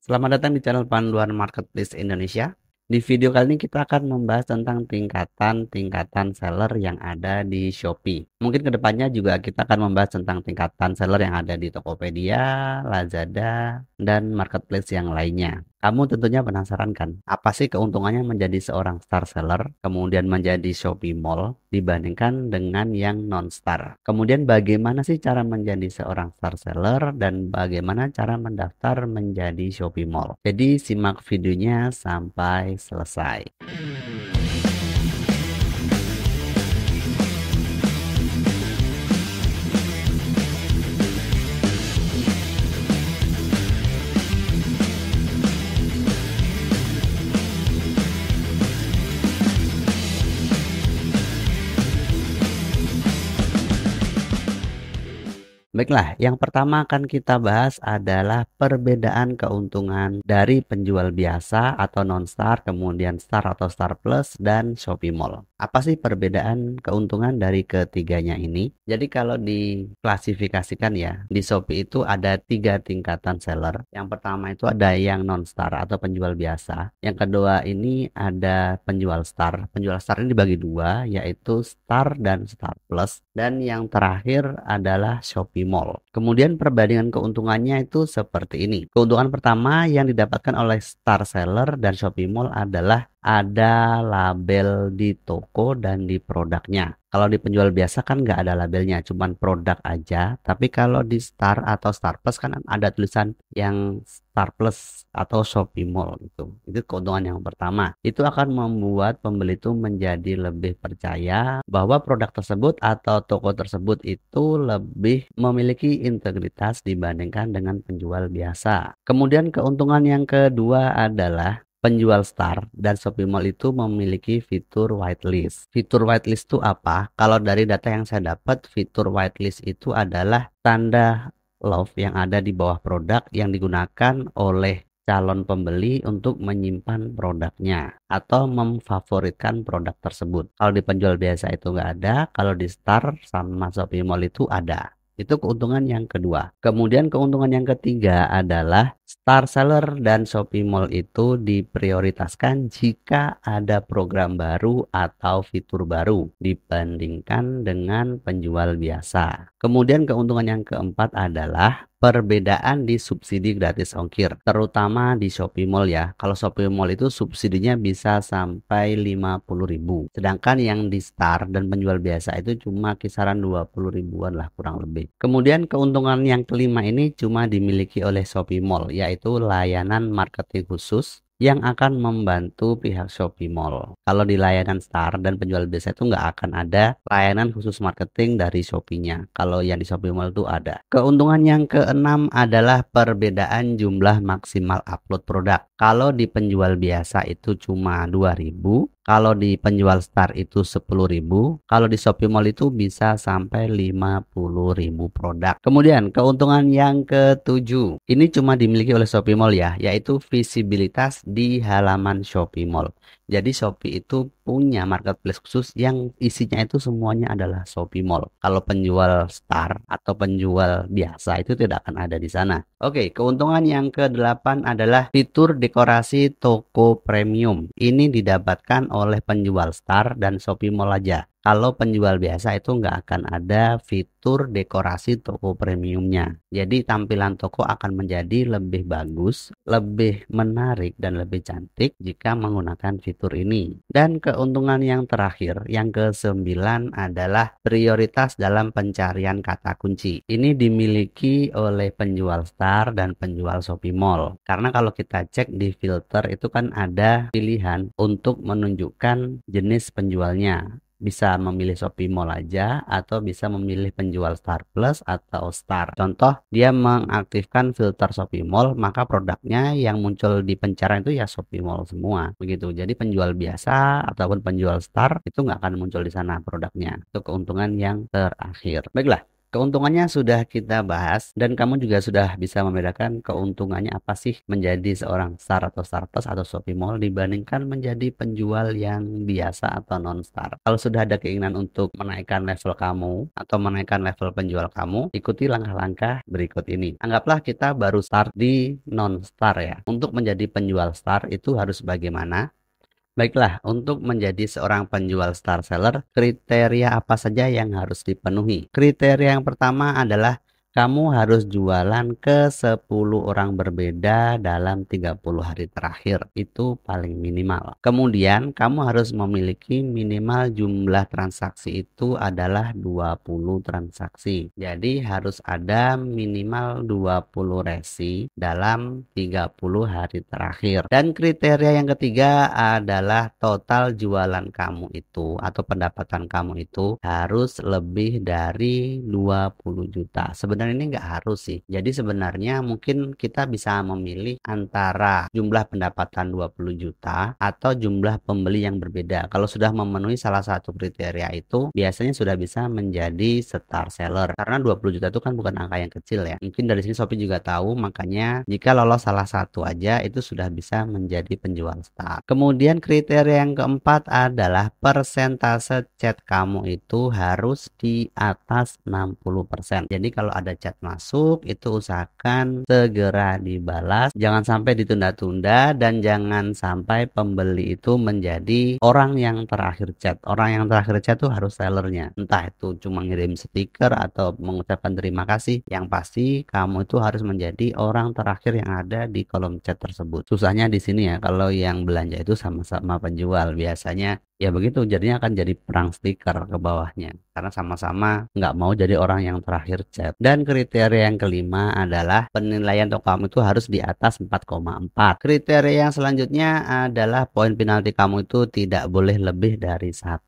Selamat datang di channel Panduan Marketplace Indonesia. Di video kali ini kita akan membahas tentang tingkatan seller yang ada di Shopee. Mungkin kedepannya juga kita akan membahas tentang tingkatan seller yang ada di Tokopedia, Lazada, dan marketplace yang lainnya. Kamu tentunya penasaran kan, apa sih keuntungannya menjadi seorang star seller, kemudian menjadi Shopee Mall, dibandingkan dengan yang non-star. Kemudian bagaimana sih cara menjadi seorang star seller, dan bagaimana cara mendaftar menjadi Shopee Mall. Jadi simak videonya sampai selesai. Baiklah, yang pertama akan kita bahas adalah perbedaan keuntungan dari penjual biasa atau non-star, kemudian star atau star plus, dan Shopee Mall. Apa sih perbedaan keuntungan dari ketiganya ini? Jadi kalau diklasifikasikan ya, di Shopee itu ada 3 tingkatan seller. Yang pertama itu ada yang non-star atau penjual biasa. Yang kedua ini ada penjual star. Penjual star ini dibagi dua, yaitu star dan star plus. Dan yang terakhir adalah Shopee Mall. Kemudian perbandingan keuntungannya itu seperti ini. Keuntungan pertama yang didapatkan oleh star seller dan Shopee Mall adalah ada label di toko dan di produknya. Kalau di penjual biasa kan nggak ada labelnya, cuman produk aja. Tapi kalau di Star atau Star Plus kan ada tulisan yang Star Plus atau Shopee Mall gitu. Itu keuntungan yang pertama. Itu akan membuat pembeli itu menjadi lebih percaya bahwa produk tersebut atau toko tersebut itu lebih memiliki integritas dibandingkan dengan penjual biasa. Kemudian keuntungan yang kedua adalah penjual Star dan Shopee Mall itu memiliki fitur whitelist. Fitur whitelist itu apa? Kalau dari data yang saya dapat, fitur whitelist itu adalah tanda love yang ada di bawah produk yang digunakan oleh calon pembeli untuk menyimpan produknya atau memfavoritkan produk tersebut. Kalau di penjual biasa itu nggak ada, kalau di Star sama Shopee Mall itu ada. Itu keuntungan yang kedua. Kemudian keuntungan yang ketiga adalah star seller dan Shopee Mall itu diprioritaskan jika ada program baru atau fitur baru dibandingkan dengan penjual biasa. Kemudian keuntungan yang keempat adalah perbedaan di subsidi gratis ongkir, terutama di Shopee Mall ya. Kalau Shopee Mall itu subsidinya bisa sampai 50.000. Sedangkan yang di Star dan penjual biasa itu cuma kisaran 20 ribuan lah kurang lebih. Kemudian keuntungan yang kelima ini cuma dimiliki oleh Shopee Mall, yaitu layanan marketing khusus yang akan membantu pihak Shopee Mall. Kalau di layanan Star dan penjual biasa itu nggak akan ada layanan khusus marketing dari Shopee-nya. Kalau yang di Shopee Mall itu ada. Keuntungan yang keenam adalah perbedaan jumlah maksimal upload produk. Kalau di penjual biasa itu cuma 2.000, kalau di penjual Star itu 10.000, kalau di Shopee Mall itu bisa sampai 50.000 produk. Kemudian keuntungan yang ketujuh, ini cuma dimiliki oleh Shopee Mall ya, yaitu visibilitas di halaman Shopee Mall. Jadi Shopee itu punya marketplace khusus yang isinya itu semuanya adalah Shopee Mall. Kalau penjual Star atau penjual biasa itu tidak akan ada di sana. Oke, keuntungan yang ke-8 adalah fitur dekorasi toko premium. Ini didapatkan oleh penjual Star dan Shopee Mall aja. Kalau penjual biasa itu nggak akan ada fitur dekorasi toko premiumnya. Jadi tampilan toko akan menjadi lebih bagus, lebih menarik, dan lebih cantik jika menggunakan fitur ini. Dan keuntungan yang terakhir, yang ke-9 adalah prioritas dalam pencarian kata kunci. Ini dimiliki oleh penjual Star dan penjual Shopee Mall. Karena kalau kita cek di filter itu kan ada pilihan untuk menunjukkan jenis penjualnya. Bisa memilih Shopee Mall aja atau bisa memilih penjual Star Plus atau Star. Contoh, dia mengaktifkan filter Shopee Mall, maka produknya yang muncul di pencarian itu ya Shopee Mall semua. Begitu. Jadi penjual biasa ataupun penjual Star itu nggak akan muncul di sana produknya. Itu keuntungan yang terakhir. Baiklah. Keuntungannya sudah kita bahas dan kamu juga sudah bisa membedakan keuntungannya apa sih menjadi seorang Star atau Star Plus atau Shopee Mall dibandingkan menjadi penjual yang biasa atau non-Star. Kalau sudah ada keinginan untuk menaikkan level kamu atau menaikkan level penjual kamu, ikuti langkah-langkah berikut ini. Anggaplah kita baru start di non-Star ya. Untuk menjadi penjual Star itu harus bagaimana? Baiklah, untuk menjadi seorang penjual star seller, kriteria apa saja yang harus dipenuhi? Kriteria yang pertama adalah kamu harus jualan ke 10 orang berbeda dalam 30 hari terakhir. Itu paling minimal. Kemudian, kamu harus memiliki minimal jumlah transaksi itu adalah 20 transaksi. Jadi, harus ada minimal 20 resi dalam 30 hari terakhir. Dan kriteria yang ketiga adalah total jualan kamu itu atau pendapatan kamu itu harus lebih dari 20 juta. Sebenarnya ini nggak harus sih. Jadi sebenarnya mungkin kita bisa memilih antara jumlah pendapatan 20 juta atau jumlah pembeli yang berbeda. Kalau sudah memenuhi salah satu kriteria itu, biasanya sudah bisa menjadi star seller. Karena 20 juta itu kan bukan angka yang kecil ya. Mungkin dari sini Shopee juga tahu, makanya jika lolos salah satu aja itu sudah bisa menjadi penjual star. Kemudian kriteria yang keempat adalah persentase chat kamu itu harus di atas 60%. Jadi kalau ada chat masuk itu usahakan segera dibalas, jangan sampai ditunda-tunda dan jangan sampai pembeli itu menjadi orang yang terakhir chat. Orang yang terakhir chat tuh harus sellernya, entah itu cuma ngirim stiker atau mengucapkan terima kasih. Yang pasti kamu itu harus menjadi orang terakhir yang ada di kolom chat tersebut. Susahnya di sini ya, kalau yang belanja itu sama-sama penjual biasanya ya begitu, jadinya akan jadi perang stiker ke bawahnya karena sama-sama nggak mau jadi orang yang terakhir chat. Dan kriteria yang kelima adalah penilaian toko kamu itu harus di atas 4,4. Kriteria yang selanjutnya adalah poin penalti kamu itu tidak boleh lebih dari 1.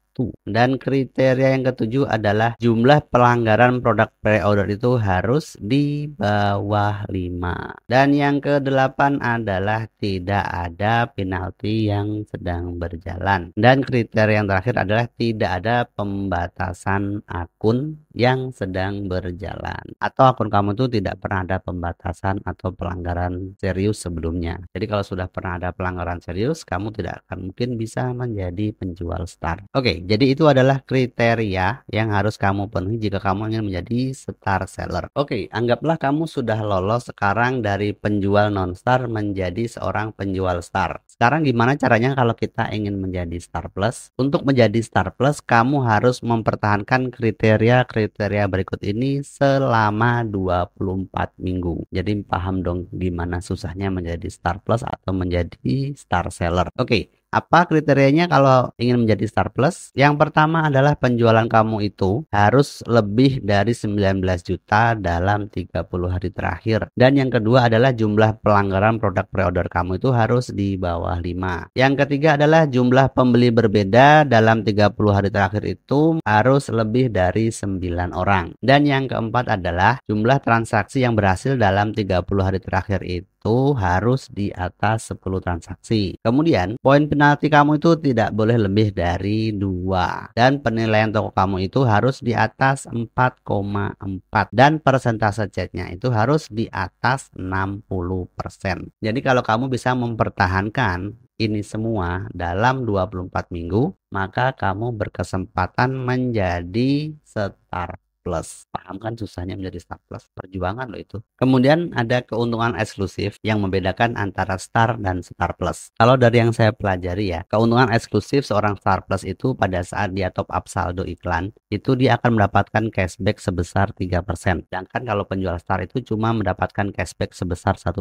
Dan kriteria yang ketujuh adalah jumlah pelanggaran produk pre-order itu harus di bawah 5. Dan yang kedelapan adalah tidak ada penalti yang sedang berjalan. Dan kriteria yang terakhir adalah tidak ada pembatasan akun yang sedang berjalan. Atau akun kamu itu tidak pernah ada pembatasan atau pelanggaran serius sebelumnya. Jadi kalau sudah pernah ada pelanggaran serius, kamu tidak akan mungkin bisa menjadi penjual star. Oke, jadi itu adalah kriteria yang harus kamu penuhi jika kamu ingin menjadi star seller. Oke, anggaplah kamu sudah lolos sekarang dari penjual non-star menjadi seorang penjual star. Sekarang gimana caranya kalau kita ingin menjadi star plus? Untuk menjadi star plus, kamu harus mempertahankan kriteria berikut ini selama 24 minggu. Jadi paham dong gimana susahnya menjadi star plus atau menjadi star seller. Oke. Apa kriterianya kalau ingin menjadi Star Plus? Yang pertama adalah penjualan kamu itu harus lebih dari 19 juta dalam 30 hari terakhir. Dan yang kedua adalah jumlah pelanggaran produk pre-order kamu itu harus di bawah 5. Yang ketiga adalah jumlah pembeli berbeda dalam 30 hari terakhir itu harus lebih dari 9 orang. Dan yang keempat adalah jumlah transaksi yang berhasil dalam 30 hari terakhir itu harus di atas 10 transaksi. Kemudian poin penalti kamu itu tidak boleh lebih dari 2 dan penilaian toko kamu itu harus di atas 4,4 dan persentase chatnya itu harus di atas 60%. Jadi kalau kamu bisa mempertahankan ini semua dalam 24 minggu, maka kamu berkesempatan menjadi star plus. Paham kan susahnya menjadi star plus? Perjuangan loh itu. Kemudian ada keuntungan eksklusif yang membedakan antara star dan star plus. Kalau dari yang saya pelajari ya, keuntungan eksklusif seorang star plus itu pada saat dia top up saldo iklan, itu dia akan mendapatkan cashback sebesar 3%. Sedangkan kalau penjual star itu cuma mendapatkan cashback sebesar 1%.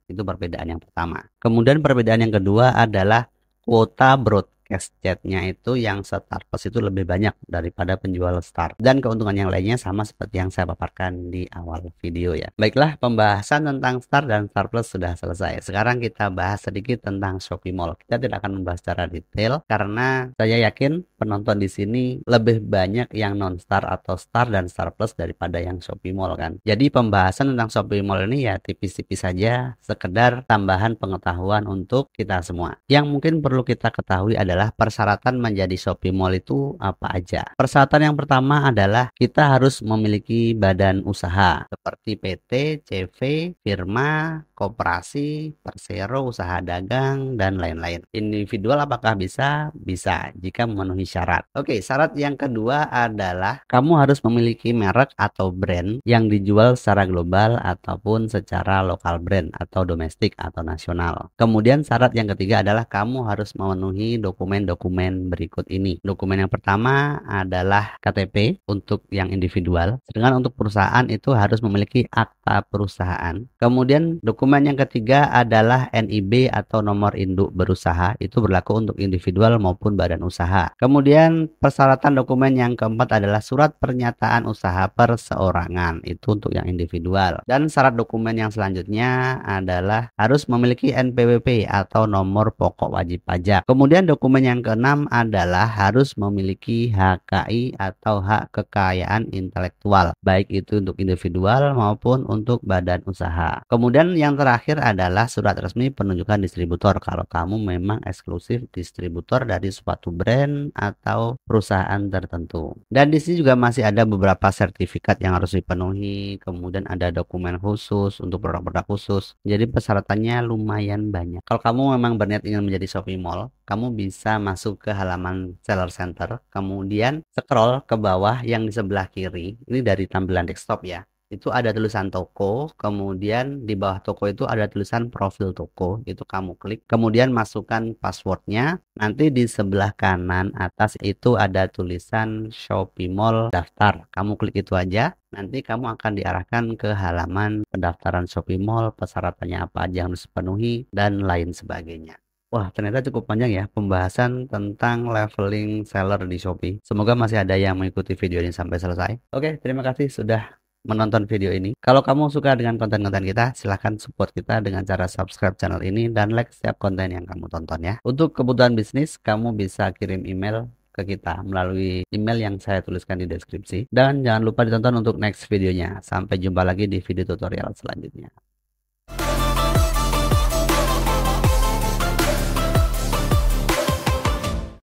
Itu perbedaan yang pertama. Kemudian perbedaan yang kedua adalah kuota broadcast chatnya itu yang star plus itu lebih banyak daripada penjual star. Dan keuntungan yang lainnya sama seperti yang saya paparkan di awal video ya. Baiklah, pembahasan tentang star dan star plus sudah selesai. Sekarang kita bahas sedikit tentang Shopee Mall. Kita tidak akan membahas secara detail karena saya yakin penonton di sini lebih banyak yang non star atau star dan star plus daripada yang Shopee Mall kan. Jadi pembahasan tentang Shopee Mall ini ya tipis-tipis saja, sekedar tambahan pengetahuan untuk kita semua. Yang mungkin perlu kita ketahui adalah adalah persyaratan menjadi Shopee Mall itu apa aja. Persyaratan yang pertama adalah kita harus memiliki badan usaha seperti PT, CV, firma, koperasi, persero, usaha dagang, dan lain-lain. Individual apakah bisa? Bisa, jika memenuhi syarat. Oke, syarat yang kedua adalah kamu harus memiliki merek atau brand yang dijual secara global ataupun secara lokal brand atau domestik atau nasional. Kemudian syarat yang ketiga adalah kamu harus memenuhi dokumen-dokumen berikut ini. Dokumen yang pertama adalah KTP untuk yang individual, sedangkan untuk perusahaan itu harus memiliki akta perusahaan. Kemudian dokumen yang ketiga adalah NIB atau nomor induk berusaha, itu berlaku untuk individual maupun badan usaha. Kemudian persyaratan dokumen yang keempat adalah surat pernyataan usaha perseorangan, itu untuk yang individual. Dan syarat dokumen yang selanjutnya adalah harus memiliki NPWP atau nomor pokok wajib pajak. Kemudian dokumen yang keenam adalah harus memiliki HKI atau hak kekayaan intelektual, baik itu untuk individual maupun untuk badan usaha. Kemudian yang terakhir adalah surat resmi penunjukan distributor kalau kamu memang eksklusif distributor dari suatu brand atau perusahaan tertentu. Dan di sini juga masih ada beberapa sertifikat yang harus dipenuhi, kemudian ada dokumen khusus untuk produk-produk khusus. Jadi persyaratannya lumayan banyak. Kalau kamu memang berniat ingin menjadi Shopee Mall, kamu bisa masuk ke halaman Seller Center, kemudian scroll ke bawah yang di sebelah kiri. Ini dari tampilan desktop ya. Itu ada tulisan toko, kemudian di bawah toko itu ada tulisan profil toko, itu kamu klik, kemudian masukkan passwordnya. Nanti di sebelah kanan atas itu ada tulisan Shopee Mall daftar, kamu klik itu aja. Nanti kamu akan diarahkan ke halaman pendaftaran Shopee Mall, persyaratannya apa aja yang harus dipenuhi, dan lain sebagainya. Wah, ternyata cukup panjang ya pembahasan tentang leveling seller di Shopee. Semoga masih ada yang mengikuti video ini sampai selesai. Oke, terima kasih sudah menonton video ini. Kalau kamu suka dengan konten-konten kita, silahkan support kita dengan cara subscribe channel ini dan like setiap konten yang kamu tonton ya. Untuk kebutuhan bisnis, kamu bisa kirim email ke kita melalui email yang saya tuliskan di deskripsi. Dan jangan lupa ditonton untuk next videonya. Sampai jumpa lagi di video tutorial selanjutnya.